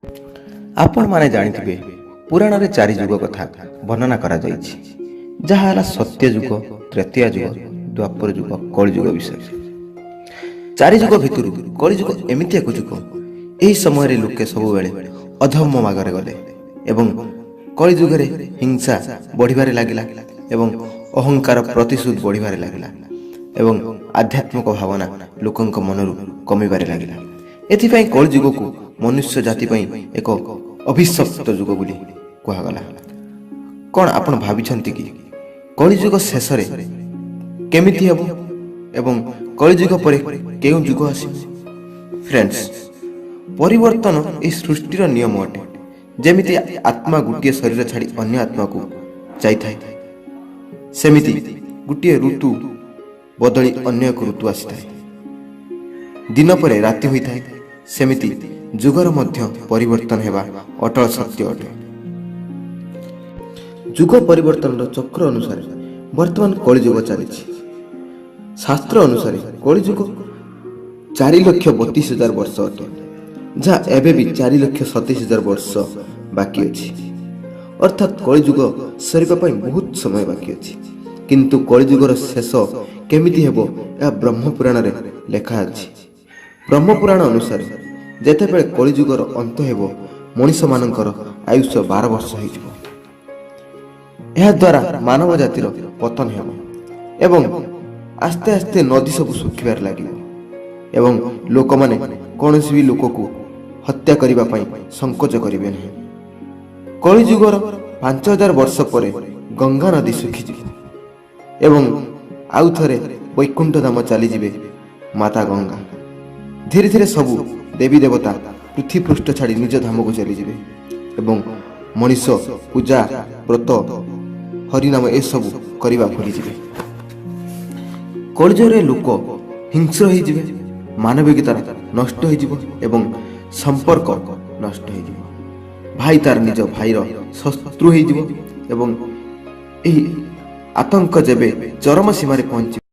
आपण माने जानिथिबे पुराण रे चारि जुग कथा वर्णना करा जायछि जहा हला सत्य जुग, त्रेतया जुग, द्वापर जुग, कलि जुग विषय। चारि जुग भितरु कलि जुग एमिति एक जुग एही समय रे लोके सब बेले अधम्म मागरे गले एवं कलि जुग रे हिंसा बढ़िबारे लागिला एवं अहंकार प्रतिशोध बढ़िबारे लागिला एवं आध्यात्मिक भावना लोकंक मनरु कमिबारे लागिला। एथिपई कलि जुग को मनुष्य जाति पई एक अभिशप्त जुग बोली कहगला। कौन आपण भाविछंती कि कलिजुग शेष रे केमिति हेबो एवं कलिजुग परे केउ जुग आसीबो? फ्रेंड्स, परिवर्तन ए सृष्टिर नियम अटे। जेमिति आत्मा गुटिए शरीर छाड़ी अन्य आत्मा को जाइथाय, सेमिति गुटिए ऋतु बदली अन्य एक ऋतु आसीथाय। दिन परे राति होइथाय, सेमिति जुगर मध्य परिवर्तन हेबा अटल सत्य अटे। जुग परिवर्तन चक्र अनुसार वर्तमान कलिजुग चली। शास्त्र अनुसार कलिजुग 4,32,000 वर्ष अटे, जहाँ एबे भी 4,27,000 वर्ष बाकी अछि। अर्थात कलिजुग सरिबा पई बहुत समय बाकी अछि। किंतु कलिजुगर शेष केमिति हेबो या ब्रह्म पुराण रे लेखा अछि। ब्रह्म पुराण अनुसार जेतेबेले कलिजुगर अंत हेबो मनुष्य मानकर आयुष्य 12 वर्ष होइजिवो। यह द्वारा मानव जातिर पतन हेबो एवं आस्ते आस्ते नदी सब सुखिबार लागिबो एवं लोक माने कोनोसी भी लोक को हत्या करिबा पई संकोच करिबे नहीं। कलिजुगर 5,000 वर्ष परे गंगा नदी सुखिजिवो एवं आउ थरे वैकुंठ धाम चली जिवे माता गंगा। धीरे धीरे सबु देवी देवता पृथ्वी पृष्ठ छाड़ी निज धाम को चली जिवे एवं मनुष्य पूजा व्रत हरिनाम ए सब करिबा भूली जिवे। कलिजुगरे लोक हिंस्र होई जिवे, मानविकता नष्ट होई जिवो एवं संपर्क नष्ट होई जिवो। भाई तार निज भाईर शत्रु होई जिवो एवं एही आतंक जेबे चरम सीमा रे पहुंची